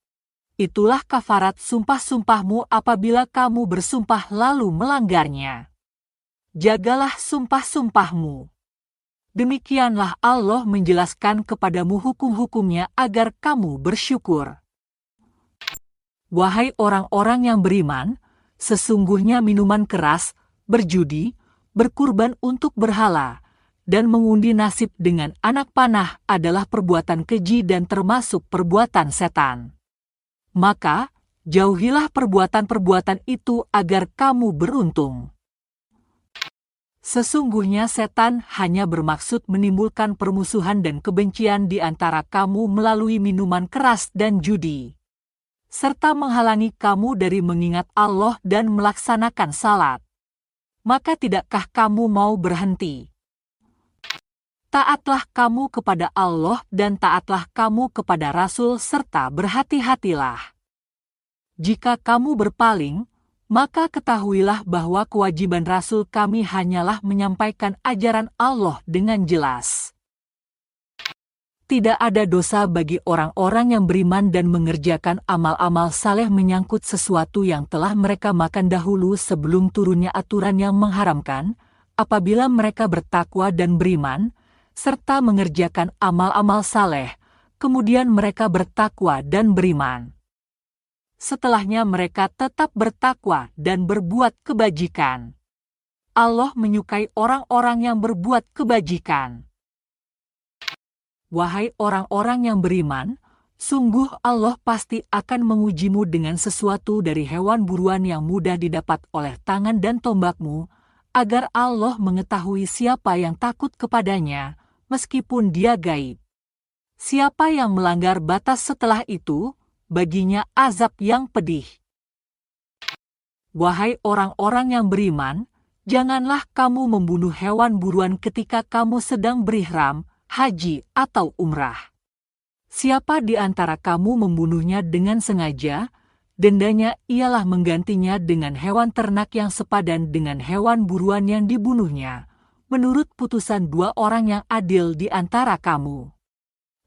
Itulah kafarat sumpah-sumpahmu apabila kamu bersumpah lalu melanggarnya. Jagalah sumpah-sumpahmu. Demikianlah Allah menjelaskan kepadamu hukum-hukumnya agar kamu bersyukur. Wahai orang-orang yang beriman, sesungguhnya minuman keras, berjudi, berkurban untuk berhala, dan mengundi nasib dengan anak panah adalah perbuatan keji dan termasuk perbuatan setan. Maka, jauhilah perbuatan-perbuatan itu agar kamu beruntung. Sesungguhnya setan hanya bermaksud menimbulkan permusuhan dan kebencian di antara kamu melalui minuman keras dan judi, serta menghalangi kamu dari mengingat Allah dan melaksanakan salat. Maka tidakkah kamu mau berhenti? Taatlah kamu kepada Allah dan taatlah kamu kepada Rasul serta berhati-hatilah. Jika kamu berpaling, maka ketahuilah bahwa kewajiban Rasul kami hanyalah menyampaikan ajaran Allah dengan jelas. Tidak ada dosa bagi orang-orang yang beriman dan mengerjakan amal-amal saleh menyangkut sesuatu yang telah mereka makan dahulu sebelum turunnya aturan yang mengharamkan, apabila mereka bertakwa dan beriman, serta mengerjakan amal-amal saleh, kemudian mereka bertakwa dan beriman. Setelahnya mereka tetap bertakwa dan berbuat kebajikan. Allah menyukai orang-orang yang berbuat kebajikan. Wahai orang-orang yang beriman, sungguh Allah pasti akan mengujimu dengan sesuatu dari hewan buruan yang mudah didapat oleh tangan dan tombakmu, agar Allah mengetahui siapa yang takut kepadanya, meskipun dia gaib. Siapa yang melanggar batas setelah itu, baginya azab yang pedih. Wahai orang-orang yang beriman, janganlah kamu membunuh hewan buruan ketika kamu sedang berihram, haji atau umrah. Siapa di antara kamu membunuhnya dengan sengaja, dendanya ialah menggantinya dengan hewan ternak yang sepadan dengan hewan buruan yang dibunuhnya, menurut putusan 2 orang yang adil di antara kamu.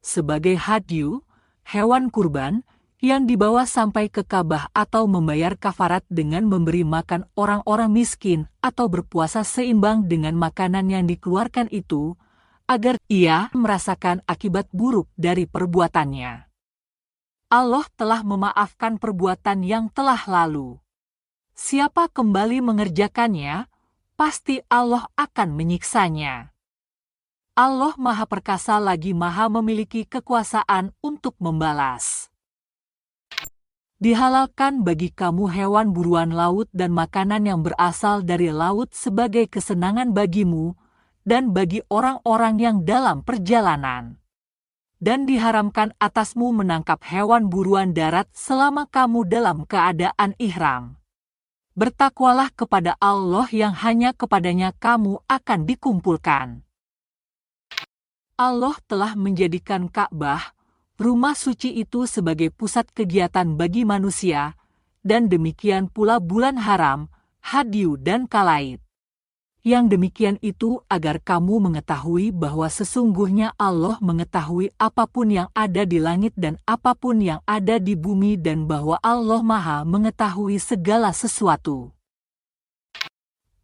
Sebagai hadyu, hewan kurban, yang dibawa sampai ke Ka'bah atau membayar kafarat dengan memberi makan orang-orang miskin atau berpuasa seimbang dengan makanan yang dikeluarkan itu, agar ia merasakan akibat buruk dari perbuatannya. Allah telah memaafkan perbuatan yang telah lalu. Siapa kembali mengerjakannya, pasti Allah akan menyiksanya. Allah Maha Perkasa lagi Maha memiliki kekuasaan untuk membalas. Dihalalkan bagi kamu hewan buruan laut dan makanan yang berasal dari laut sebagai kesenangan bagimu dan bagi orang-orang yang dalam perjalanan. Dan diharamkan atasmu menangkap hewan buruan darat selama kamu dalam keadaan ihram. Bertakwalah kepada Allah yang hanya kepadanya kamu akan dikumpulkan. Allah telah menjadikan Ka'bah, rumah suci itu sebagai pusat kegiatan bagi manusia, dan demikian pula bulan haram, hadyu dan kalaid. Yang demikian itu agar kamu mengetahui bahwa sesungguhnya Allah mengetahui apapun yang ada di langit dan apapun yang ada di bumi dan bahwa Allah Maha mengetahui segala sesuatu.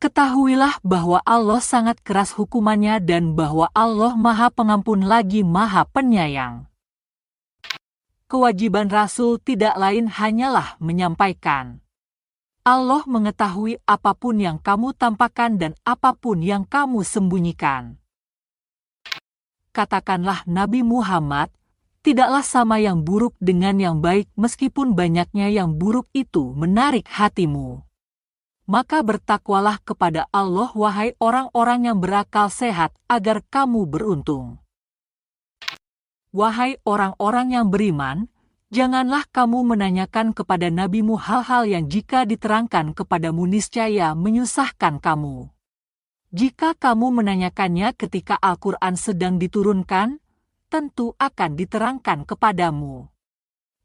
Ketahuilah bahwa Allah sangat keras hukumannya dan bahwa Allah Maha Pengampun lagi Maha Penyayang. Kewajiban Rasul tidak lain hanyalah menyampaikan. Allah mengetahui apapun yang kamu tampakkan dan apapun yang kamu sembunyikan. Katakanlah Nabi Muhammad, tidaklah sama yang buruk dengan yang baik meskipun banyaknya yang buruk itu menarik hatimu. Maka bertakwalah kepada Allah wahai orang-orang yang berakal sehat agar kamu beruntung. Wahai orang-orang yang beriman, janganlah kamu menanyakan kepada nabimu hal-hal yang jika diterangkan kepadamu niscaya menyusahkan kamu. Jika kamu menanyakannya ketika Al-Quran sedang diturunkan, tentu akan diterangkan kepadamu.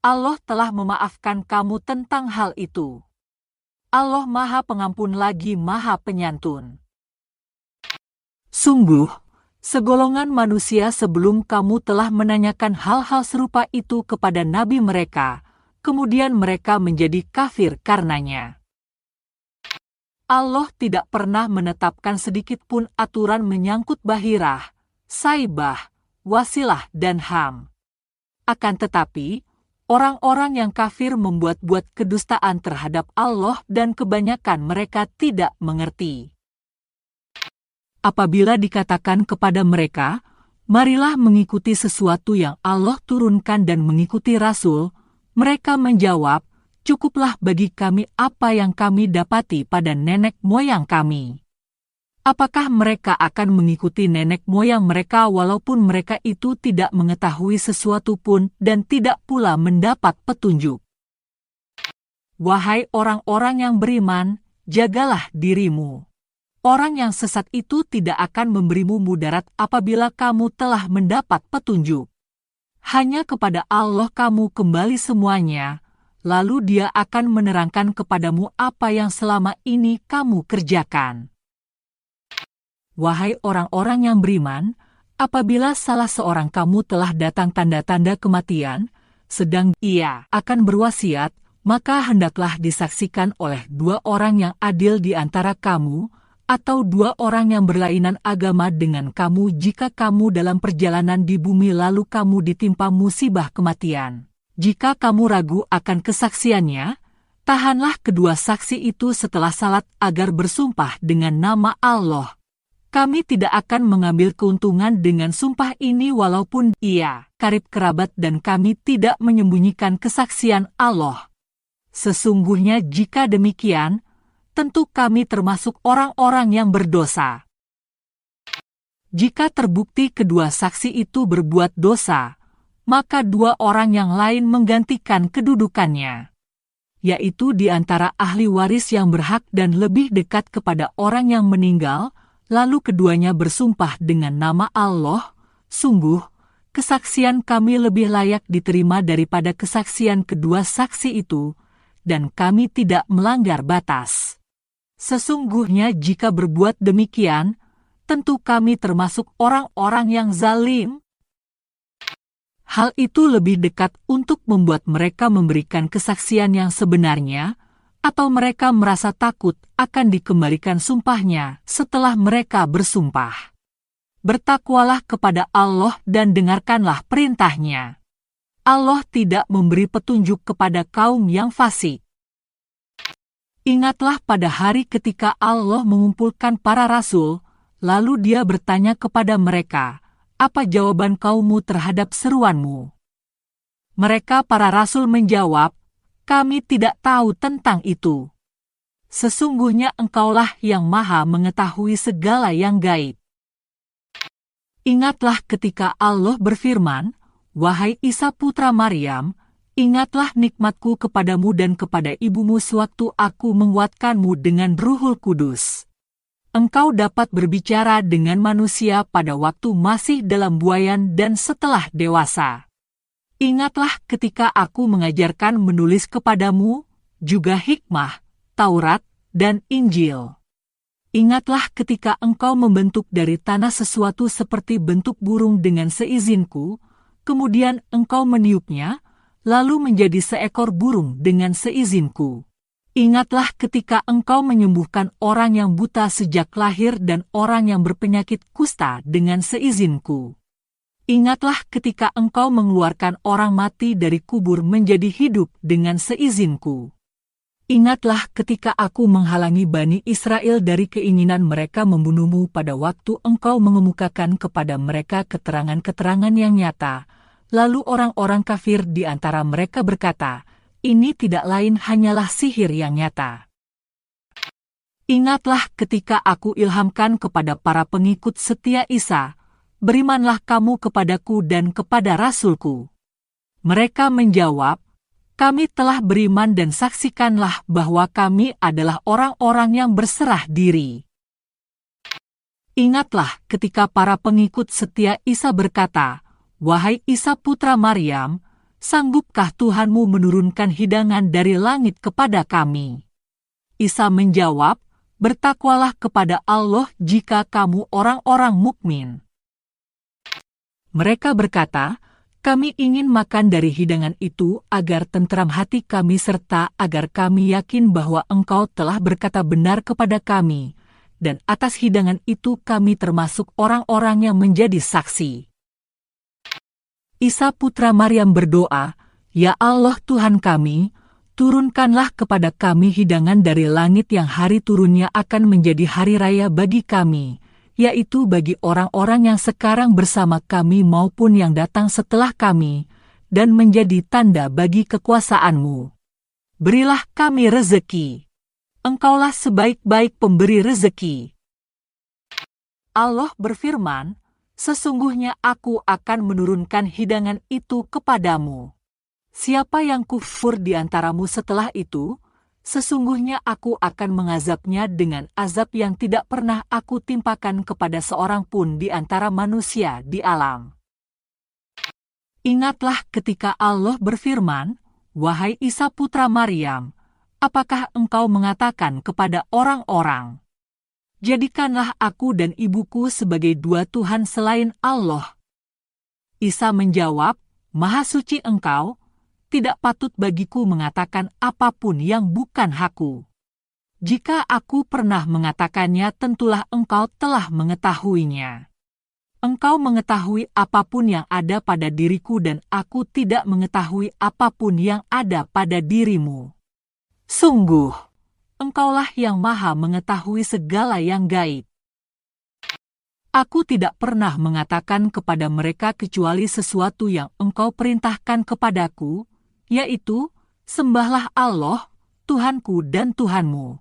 Allah telah memaafkan kamu tentang hal itu. Allah Maha Pengampun lagi Maha Penyantun. Sungguh, segolongan manusia sebelum kamu telah menanyakan hal-hal serupa itu kepada nabi mereka, kemudian mereka menjadi kafir karenanya. Allah tidak pernah menetapkan sedikit pun aturan menyangkut bahirah, saibah, wasilah dan ham. Akan tetapi, orang-orang yang kafir membuat-buat kedustaan terhadap Allah dan kebanyakan mereka tidak mengerti. Apabila dikatakan kepada mereka, marilah mengikuti sesuatu yang Allah turunkan dan mengikuti Rasul, mereka menjawab, cukuplah bagi kami apa yang kami dapati pada nenek moyang kami. Apakah mereka akan mengikuti nenek moyang mereka walaupun mereka itu tidak mengetahui sesuatu pun dan tidak pula mendapat petunjuk? Wahai orang-orang yang beriman, jagalah dirimu. Orang yang sesat itu tidak akan memberimu mudarat apabila kamu telah mendapat petunjuk. Hanya kepada Allah kamu kembali semuanya, lalu Dia akan menerangkan kepadamu apa yang selama ini kamu kerjakan. Wahai orang-orang yang beriman, apabila salah seorang kamu telah datang tanda-tanda kematian, sedang ia akan berwasiat, maka hendaklah disaksikan oleh 2 orang yang adil di antara kamu, atau 2 orang yang berlainan agama dengan kamu jika kamu dalam perjalanan di bumi lalu kamu ditimpa musibah kematian. Jika kamu ragu akan kesaksiannya, tahanlah kedua saksi itu setelah salat agar bersumpah dengan nama Allah. Kami tidak akan mengambil keuntungan dengan sumpah ini walaupun ia karib kerabat dan kami tidak menyembunyikan kesaksian Allah. Sesungguhnya jika demikian, tentu kami termasuk orang-orang yang berdosa. Jika terbukti kedua saksi itu berbuat dosa, maka 2 orang yang lain menggantikan kedudukannya, yaitu di antara ahli waris yang berhak dan lebih dekat kepada orang yang meninggal, lalu keduanya bersumpah dengan nama Allah, sungguh, kesaksian kami lebih layak diterima daripada kesaksian kedua saksi itu, dan kami tidak melanggar batas. Sesungguhnya jika berbuat demikian, tentu kami termasuk orang-orang yang zalim. Hal itu lebih dekat untuk membuat mereka memberikan kesaksian yang sebenarnya, atau mereka merasa takut akan dikembalikan sumpahnya setelah mereka bersumpah. Bertakwalah kepada Allah dan dengarkanlah perintahnya. Allah tidak memberi petunjuk kepada kaum yang fasik. Ingatlah pada hari ketika Allah mengumpulkan para rasul, lalu Dia bertanya kepada mereka, "Apa jawaban kaummu terhadap seruanmu?" Mereka para rasul menjawab, "Kami tidak tahu tentang itu. Sesungguhnya Engkaulah yang Maha mengetahui segala yang gaib." Ingatlah ketika Allah berfirman, "Wahai Isa putra Maryam, ingatlah nikmatku kepadamu dan kepada ibumu sewaktu aku menguatkanmu dengan Ruhul Kudus. Engkau dapat berbicara dengan manusia pada waktu masih dalam buayan dan setelah dewasa. Ingatlah ketika aku mengajarkan menulis kepadamu, juga hikmah, Taurat, dan Injil. Ingatlah ketika engkau membentuk dari tanah sesuatu seperti bentuk burung dengan seizinku, kemudian engkau meniupnya, lalu menjadi seekor burung dengan seizinku. Ingatlah ketika engkau menyembuhkan orang yang buta sejak lahir dan orang yang berpenyakit kusta dengan seizinku. Ingatlah ketika engkau mengeluarkan orang mati dari kubur menjadi hidup dengan seizinku. Ingatlah ketika aku menghalangi Bani Israel dari keinginan mereka membunuhmu pada waktu engkau mengemukakan kepada mereka keterangan-keterangan yang nyata. Lalu orang-orang kafir di antara mereka berkata, "Ini tidak lain hanyalah sihir yang nyata." Ingatlah ketika aku ilhamkan kepada para pengikut setia Isa, "Berimanlah kamu kepadaku dan kepada Rasulku." Mereka menjawab, "Kami telah beriman dan saksikanlah bahwa kami adalah orang-orang yang berserah diri." Ingatlah ketika para pengikut setia Isa berkata, "Wahai Isa putra Maryam, sanggupkah Tuhanmu menurunkan hidangan dari langit kepada kami?" Isa menjawab, "Bertakwalah kepada Allah jika kamu orang-orang mukmin." Mereka berkata, "Kami ingin makan dari hidangan itu agar tentram hati kami serta agar kami yakin bahwa Engkau telah berkata benar kepada kami, dan atas hidangan itu kami termasuk orang-orang yang menjadi saksi." Isa putra Maryam berdoa, "Ya Allah Tuhan kami, turunkanlah kepada kami hidangan dari langit yang hari turunnya akan menjadi hari raya bagi kami, yaitu bagi orang-orang yang sekarang bersama kami maupun yang datang setelah kami, dan menjadi tanda bagi kekuasaan-Mu. Berilah kami rezeki. Engkaulah sebaik-baik pemberi rezeki." Allah berfirman, "Sesungguhnya aku akan menurunkan hidangan itu kepadamu. Siapa yang kufur di antaramu setelah itu, sesungguhnya aku akan mengazabnya dengan azab yang tidak pernah aku timpakan kepada seorang pun di antara manusia di alam." Ingatlah ketika Allah berfirman, "Wahai Isa putra Maryam, apakah engkau mengatakan kepada orang-orang, 'Jadikanlah aku dan ibuku sebagai dua Tuhan selain Allah'?" Isa menjawab, "Maha suci Engkau, tidak patut bagiku mengatakan apapun yang bukan hakku. Jika aku pernah mengatakannya, tentulah Engkau telah mengetahuinya. Engkau mengetahui apapun yang ada pada diriku dan aku tidak mengetahui apapun yang ada pada dirimu. Sungguh, Engkaulah yang Maha mengetahui segala yang gaib. Aku tidak pernah mengatakan kepada mereka kecuali sesuatu yang Engkau perintahkan kepadaku, yaitu, sembahlah Allah, Tuhanku dan Tuhanmu.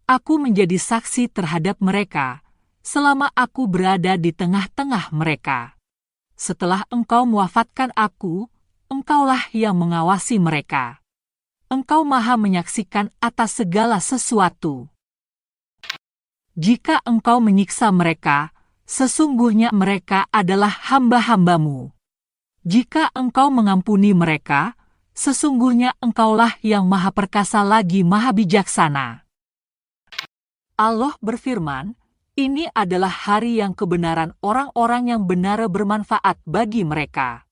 Aku menjadi saksi terhadap mereka, selama aku berada di tengah-tengah mereka. Setelah Engkau mewafatkan aku, Engkaulah yang mengawasi mereka. Engkau Maha menyaksikan atas segala sesuatu. Jika Engkau menyiksa mereka, sesungguhnya mereka adalah hamba-hamba-Mu. Jika Engkau mengampuni mereka, Sesungguhnya Engkaulah yang Maha Perkasa lagi Maha Bijaksana. Allah berfirman, ini adalah hari yang kebenaran orang-orang yang benar bermanfaat bagi mereka.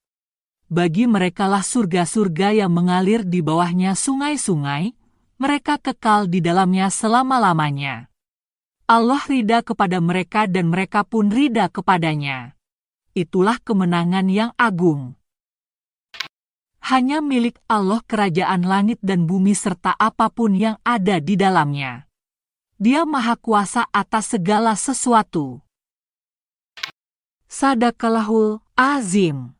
Bagi merekalah surga-surga yang mengalir di bawahnya sungai-sungai, mereka kekal di dalamnya selama-lamanya. Allah ridha kepada mereka dan mereka pun ridha kepadanya. Itulah kemenangan yang agung. Hanya milik Allah kerajaan langit dan bumi serta apapun yang ada di dalamnya. Dia maha kuasa atas segala sesuatu. Sadaqallahul Azim.